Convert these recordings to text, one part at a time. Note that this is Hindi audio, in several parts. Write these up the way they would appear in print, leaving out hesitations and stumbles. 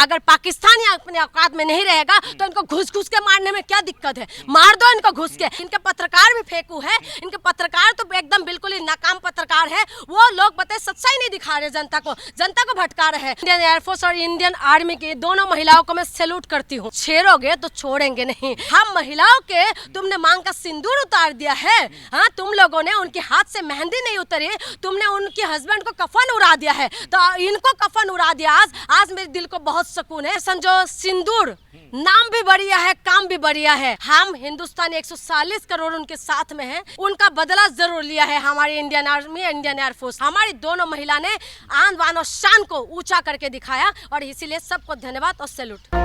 अगर पाकिस्तान या अपने औकात में नहीं रहेगा तो इनको घुस घुस के मारने में क्या दिक्कत है, मार दो इनको घुस के। इनके पत्रकार भी फेंकू है, इनके पत्रकार तो एकदम बिल्कुल ही नाकाम पत्रकार है। वो लोग बताए सच्चाई नहीं दिखा रहे, जनता को भटका रहे हैं। इंडियन एयरफोर्स और इंडियन आर्मी की दोनों महिलाओं को मैं सैल्यूट करती हूँ। छेड़ोगे तो छोड़ेंगे नहीं। हम महिलाओं के तुमने मांग का सिंदूर उतार दिया है। हाँ, तुम लोगों ने उनके हाथ से मेहंदी नहीं उतरी, तुमने उनके हस्बैंड को कफन उड़ा दिया है, तो इनको कफन उड़ा दिया। आज मेरे दिल को बहुत सुकून है। समझो, सिंदूर नाम भी बढ़िया है, काम भी बढ़िया है। हम हिंदुस्तान 140 करोड़ उनके साथ में हैं, उनका बदला जरूर लिया है हमारी इंडियन आर्मी, इंडियन एयरफोर्स। हमारी दोनों महिला ने आन बान और शान को ऊंचा करके दिखाया और इसीलिए सबको धन्यवाद और सैल्यूट।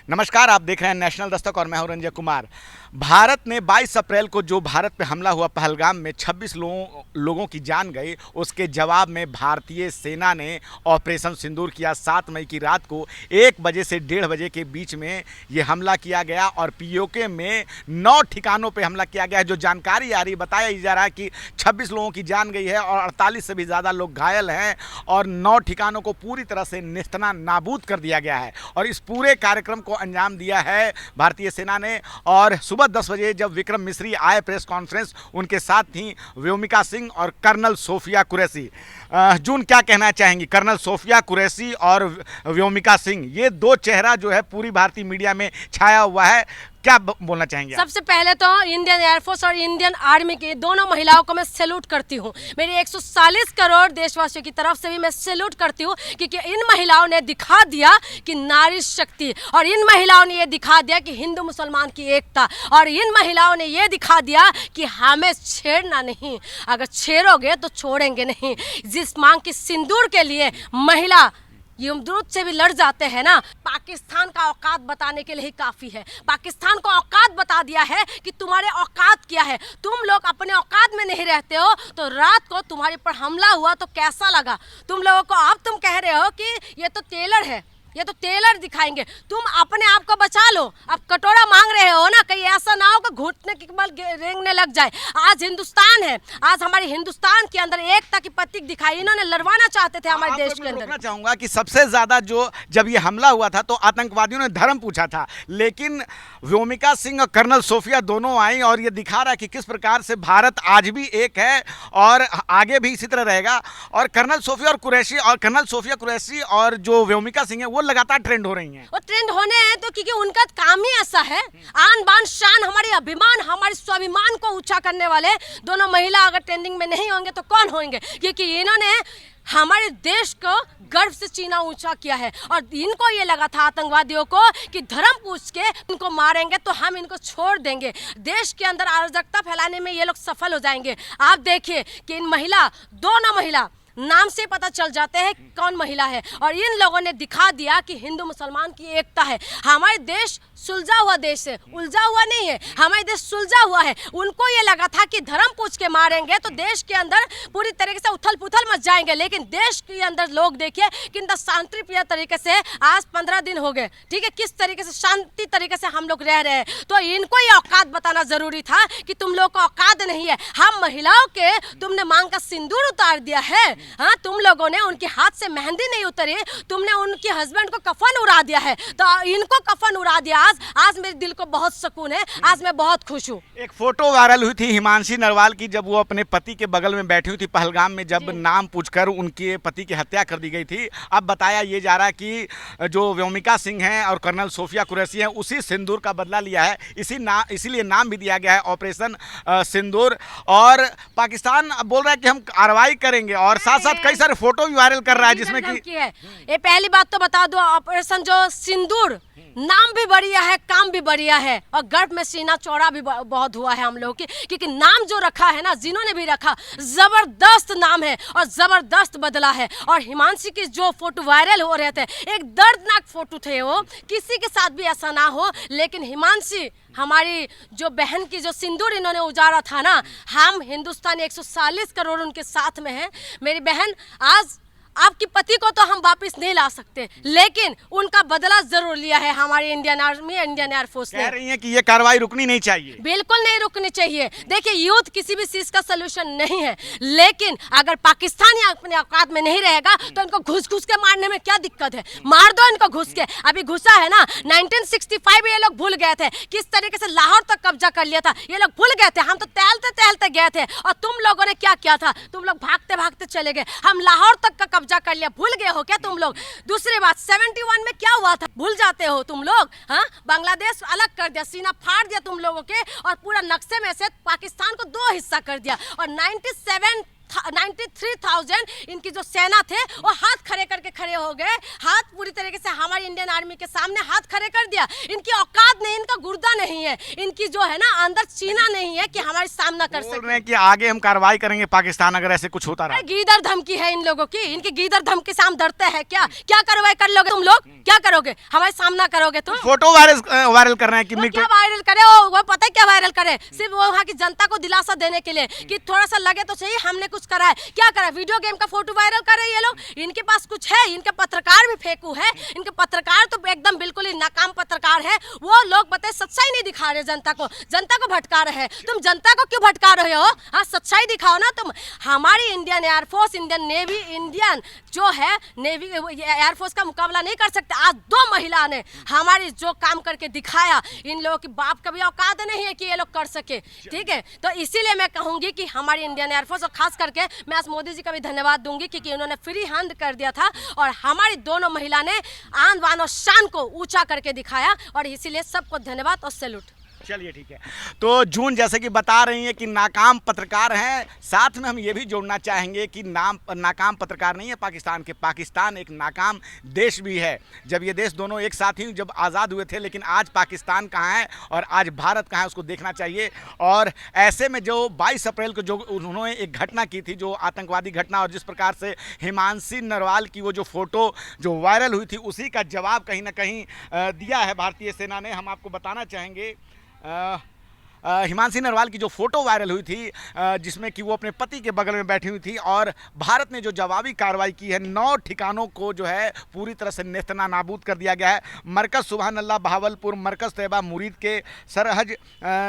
नमस्कार, आप देख रहे हैं नेशनल दस्तक और मैं हूं रंजय कुमार। भारत ने 22 अप्रैल को जो भारत पे हमला हुआ पहलगाम में 26 लोगों की जान गई, उसके जवाब में भारतीय सेना ने ऑपरेशन सिंदूर किया। 7 मई की रात को 1 बजे से 1:30 बजे के बीच में ये हमला किया गया और पीओके में 9 ठिकानों पे हमला किया गया है। जो जानकारी आ रही, बताया जा रहा है कि 26 लोगों की जान गई है और 48 से भी ज़्यादा लोग घायल हैं और 9 ठिकानों को पूरी तरह से नेस्तना नाबूद कर दिया गया है। और इस पूरे कार्यक्रम को अंजाम दिया है भारतीय सेना ने। और सुबह 10 बजे जब विक्रम मिश्री आए प्रेस कॉन्फ्रेंस, उनके साथ थी व्योमिका सिंह और कर्नल सोफिया कुरैशी। जून, क्या कहना चाहेंगी? कर्नल सोफिया कुरैशी और व्योमिका सिंह, ये दो चेहरा जो है पूरी भारतीय मीडिया में छाया हुआ है, क्या बोलना चाहेंगे? सबसे पहले तो इंडियन एयरफोर्स और इंडियन आर्मी की दोनों महिलाओं को मैं सैल्यूट करती हूँ। मेरी 140 करोड़ देशवासियों की तरफ से भी मैं सैल्यूट करती हूँ, क्योंकि इन महिलाओं ने दिखा दिया कि नारी शक्ति, और इन महिलाओं ने ये दिखा दिया कि हिंदू मुसलमान की एकता, और इन महिलाओं ने ये दिखा दिया कि हमें छेड़ना नहीं, अगर छेड़ोगे तो छोड़ेंगे नहीं। जिस मांग की सिंदूर के लिए महिला यमदूत से भी लड़ जाते हैं ना, पाकिस्तान का औकात बताने के लिए ही काफ़ी है। पाकिस्तान को औकात बता दिया है कि तुम्हारे औकात क्या है। तुम लोग अपने औकात में नहीं रहते हो, तो रात को तुम्हारे पर हमला हुआ तो कैसा लगा तुम लोगों को? अब तुम कह रहे हो कि ये तो टेलर है, ये तो टेलर दिखाएंगे। तुम अपने आप को बचा लो। अब कटोरा मांग रहे हो ना, कहीं ऐसा ना हो कि घुटने के बल रेंगने लग जाए। आज हिंदुस्तान है, आज हमारे हिंदुस्तान के अंदर एकता की प्रतीक दिखाई। इन्होंने लड़वाना चाहते थे हमारे देश के अंदर। मैं चाहूंगा कि सबसे ज्यादा जब ये हमला हुआ था तो आतंकवादियों ने धर्म पूछा था, लेकिन व्योमिका सिंह और कर्नल सोफिया दोनों आई और ये दिखा रहा है कि किस प्रकार से भारत आज भी एक है और आगे भी इसी तरह रहेगा। और कर्नल सोफिया कुरैशी और जो व्योमिका सिंह है वो लगातार ट्रेंड हो रही हैं। वो ट्रेंड होने हैं तो क्योंकि उनका काम ही ऐसा है। आन बान शान, हमारी अभिमान, हमारे स्वाभिमान को ऊंचा करने वाले दोनों महिला अगर ट्रेंडिंग में नहीं होंगे तो कौन होंगे? क्योंकि इन्होंने हमारे देश को गर्व से चीना ऊंचा किया है। और इनको ये लगा था आतंकवादियों को कि धर्म पूछ के इनको मारेंगे तो हम इनको छोड़ देंगे, देश के अंदर अराजकता फैलाने में ये लोग सफल हो जाएंगे। आप देखिए कि इन दोनों महिला नाम से पता चल जाते हैं कौन महिला है, और इन लोगों ने दिखा दिया कि हिंदू मुसलमान की एकता है। हमारे देश सुलझा हुआ देश है, उलझा हुआ नहीं है। हमारे देश सुलझा हुआ है। उनको ये लगा था कि धर्म पूछ के मारेंगे तो देश के अंदर पूरी तरीके से उथल पुथल मच जाएंगे, लेकिन देश के अंदर लोग देखिए कितना शांतिप्रिय तरीके से आज 15 दिन हो गए, ठीक है, किस तरीके से शांति तरीके से हम लोग रह रहे हैं। तो इनको ये औकात बताना जरूरी था कि तुम लोग को औकात नहीं है। हम महिलाओं के तुमने मांग का सिंदूर उतार दिया है। हाँ, तुम लोगों ने उनके हाथ से मेहंदी नहीं उतरी, तुमने उनके हस्बैंड को कफन उड़ा दिया है, तो इनको कफन उड़ा दिया। आज मेरे दिल को बहुत सुकून है, आज मैं बहुत खुश हूँ। एक फोटो वायरल हुई थी हिमांशी नरवाल की, जब वो अपने पति के बगल में बैठी हुई थी पहलगाम में, जब नाम पूछकर उनके पति की हत्या कर दी गई थी। अब बताया ये जा रहा है कि जो व्योमिका सिंह हैं और कर्नल सोफिया कुरैशी हैं, उसी सिंदूर का बदला लिया है। इसीलिए नाम भी दिया गया है ऑपरेशन सिंदूर। और पाकिस्तान अब बोल रहा है कि हम कार्रवाई करेंगे, और साथ साथ कई सारे फोटो भी वायरल कर रहा है जिसमें कि ये पहली बात तो बता दो, ऑपरेशन जो सिंदूर नाम भी बढ़िया है, काम भी बढ़िया है, और गर्भ में सीना चौड़ा भी बहुत हुआ है हम लोगों की, क्योंकि नाम जो रखा है ना, जिन्होंने भी रखा, जबरदस्त नाम है और जबरदस्त बदला है। और हिमांशी की जो फोटो वायरल हो रहे थे, एक दर्दनाक फोटो थे वो, किसी के साथ भी ऐसा ना हो, लेकिन हिमांशी हमारी जो बहन की जो सिंदूर इन्होंने उजाड़ा था ना, हम हिंदुस्तान 140 करोड़ उनके साथ में हैं। मेरी बहन आज आपकी पति को तो हम वापस नहीं ला सकते, लेकिन उनका बदला जरूर लिया है हमारी इंडियन आर्मी, इंडियन एयरफोर्स ने। कह रही हैं कि ये कार्रवाई रुकनी नहीं चाहिए। बिल्कुल नहीं रुकनी चाहिए। देखिए, युद्ध किसी भी चीज का सलूशन नहीं है, लेकिन अगर पाकिस्तान या अपने औकात में नहीं रहेगा तो इनको घुस घुस के मारने में क्या दिक्कत है? मार दो इनको घुस के। अभी घुसा है ना, 1965 ये लोग भूल गए थे किस तरीके से लाहौर तक कब्जा कर लिया था। ये लोग भूल गए थे, हम तो टहलते टहलते गए थे और तुम लोगों ने क्या किया था? तुम लोग भागते भागते चले गए। हम लाहौर तक का कब्जा कर लिया, भूल गए हो क्या तुम लोग? दूसरी बात, 71 में क्या हुआ था भूल जाते हो तुम लोग? हाँ, बांग्लादेश अलग कर दिया, सीना फाड़ दिया तुम लोगों के, और पूरा नक्शे में से पाकिस्तान को 2 हिस्सा कर दिया। और 93,000 इनकी जो सेना थे वो हाथ खड़े करके खड़े हो गए, हाथ पूरी तरीके से हमारी इंडियन आर्मी के सामने हाथ खड़े कर दिया। इनकी औकात नहीं, इनका गुर्दा नहीं है, इनकी जो है ना अंदर सीना नहीं है कि हमारे सामना कर सके। बोल रहे हैं कि आगे हम कार्रवाई करेंगे पाकिस्तान अगर ऐसे कुछ होता रहा। गीदड़ धमकी है इन लोगों की, इनकी गीदड़ धमकी से हम डरते हैं क्या? क्या कार्रवाई कर लोगे तुम लोग? क्या करोगे? हमारे सामना करोगे तुम? फोटो वायरल कर रहे हैं कि क्या वायरल करे? वो पता है क्या वायरल करे? सिर्फ वो वहाँ की जनता को दिलासा देने के लिए कि थोड़ा सा लगे तो सही हमने कुछ करा है। क्या करा? वीडियो गेम का फोटो वायरल कर रहे हैं ये लोग। इनके पास कुछ है? इनके पत्रकार भी फेंकू है, इनके पत्रकार तो एकदम बिल्कुल ही नाकाम पत्रकार है। वो लोग बताए सच्चाई नहीं दिखा रहे जनता को, जनता को भटका रहे हैं। तुम जनता को क्यों भटका रहे हो? हाँ, सच्चाई दिखाओ ना तुम। हमारी Indian air force, Indian navy, Indian जो है नेवी एयरफोर्स का मुकाबला नहीं कर सकते। आज 2 महिला ने हमारी जो काम करके दिखाया, इन लोगों की बाप का भी औकात नहीं है कि ये लोग कर सके। ठीक है, तो इसीलिए मैं कहूंगी कि हमारी इंडियन एयरफोर्स, और खास करके मैं आज मोदी जी का भी धन्यवाद दूंगी क्योंकि उन्होंने फ्री हैंड कर दिया था और हमारी दोनों महिला ने आन बान और शान को ऊंचा करके दिखाया, और इसीलिए सबको धन्यवाद और सैल्यूट। चलिए ठीक है। तो जून जैसे कि बता रही हैं कि नाकाम पत्रकार हैं, साथ में हम ये भी जोड़ना चाहेंगे कि नाकाम पत्रकार नहीं है पाकिस्तान के, पाकिस्तान एक नाकाम देश भी है। जब ये देश दोनों एक साथ ही जब आज़ाद हुए थे, लेकिन आज पाकिस्तान कहाँ है और आज भारत कहाँ है उसको देखना चाहिए। और ऐसे में जो 22 अप्रैल को जो उन्होंने एक घटना की थी, जो आतंकवादी घटना, और जिस प्रकार से हिमांशी नरवाल की वो जो फोटो जो वायरल हुई थी, उसी का जवाब कहीं ना कहीं दिया है भारतीय सेना ने। हम आपको बताना चाहेंगे हिमांशी नरवाल की जो फोटो वायरल हुई थी, जिसमें कि वो अपने पति के बगल में बैठी हुई थी, और भारत ने जो जवाबी कार्रवाई की है, 9 ठिकानों को जो है पूरी तरह से नेस्तना नाबूद कर दिया गया है। मरकज़ सुबहान अल्लाह बहावलपुर, मरकज़ तैयबा मुरीद के सरहज,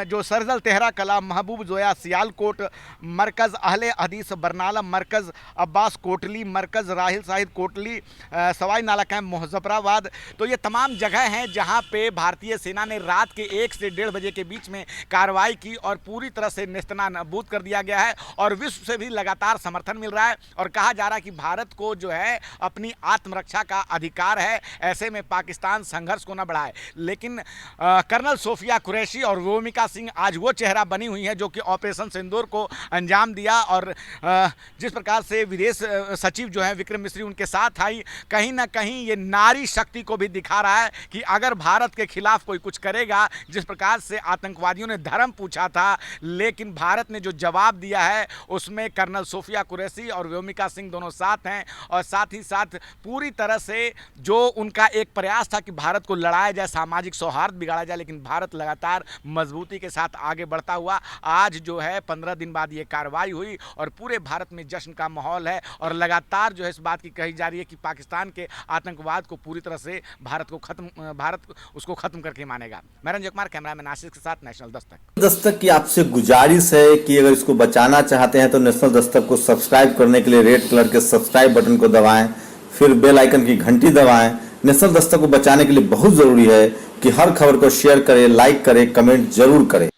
जो सरजल तेहरा कला महबूब जोया सियालकोट, मरकज़ अहले हदीस बरनाला, मरकज़ अब्बास कोटली, मरकज़ राहिल साहिद कोटली, सवाई नाला कैंप मुजफ्फराबाद। तो ये तमाम जगह हैं जहाँ पे भारतीय सेना ने रात के 1 से 1:30 बजे के बीच में कार्रवाई की और पूरी तरह से नेस्तनाबूद कर दिया गया है। और विश्व से भी लगातार समर्थन मिल रहा है और कहा जा रहा है कि भारत को जो है अपनी आत्मरक्षा का अधिकार है, ऐसे में पाकिस्तान संघर्ष को न बढ़ाए। लेकिन कर्नल सोफिया कुरैशी और व्योमिका सिंह आज वो चेहरा बनी हुई हैं जो कि ऑपरेशन सिंदूर को अंजाम दिया, और जिस प्रकार से विदेश सचिव जो है विक्रम मिश्री उनके साथ आई, कहीं ना कहीं ये नारी शक्ति को भी दिखा रहा है कि अगर भारत के खिलाफ कोई कुछ करेगा, जिस प्रकार से आतंकवादियों ने धर्म पूछा था, लेकिन भारत ने जो जवाब दिया है उसमें कर्नल सोफिया कुरैशी और व्योमिका सिंह दोनों साथ हैं। और साथ ही साथ पूरी तरह से जो उनका एक प्रयास था कि भारत को लड़ाया जाए, सामाजिक सौहार्द बिगाड़ा जाए, लेकिन भारत लगातार मजबूती के साथ आगे बढ़ता हुआ आज जो है 15 दिन बाद ये कार्रवाई हुई और पूरे भारत में जश्न का माहौल है। और लगातार जो है इस बात की कही जा रही है कि पाकिस्तान के आतंकवाद को पूरी तरह से भारत उसको खत्म करके मानेगा। मैं रंजय कुमार, कैमरामैन आशीष के साथ, नेशनल दस्तक की आपसे गुजारिश है कि अगर इसको बचाना चाहते हैं तो नेशनल दस्तक को सब्सक्राइब करने के लिए रेड कलर के सब्सक्राइब बटन को दबाएं, फिर बेल आइकन की घंटी दबाएं। नेशनल दस्तक को बचाने के लिए बहुत जरूरी है कि हर खबर को शेयर करें, लाइक करें, कमेंट जरूर करें।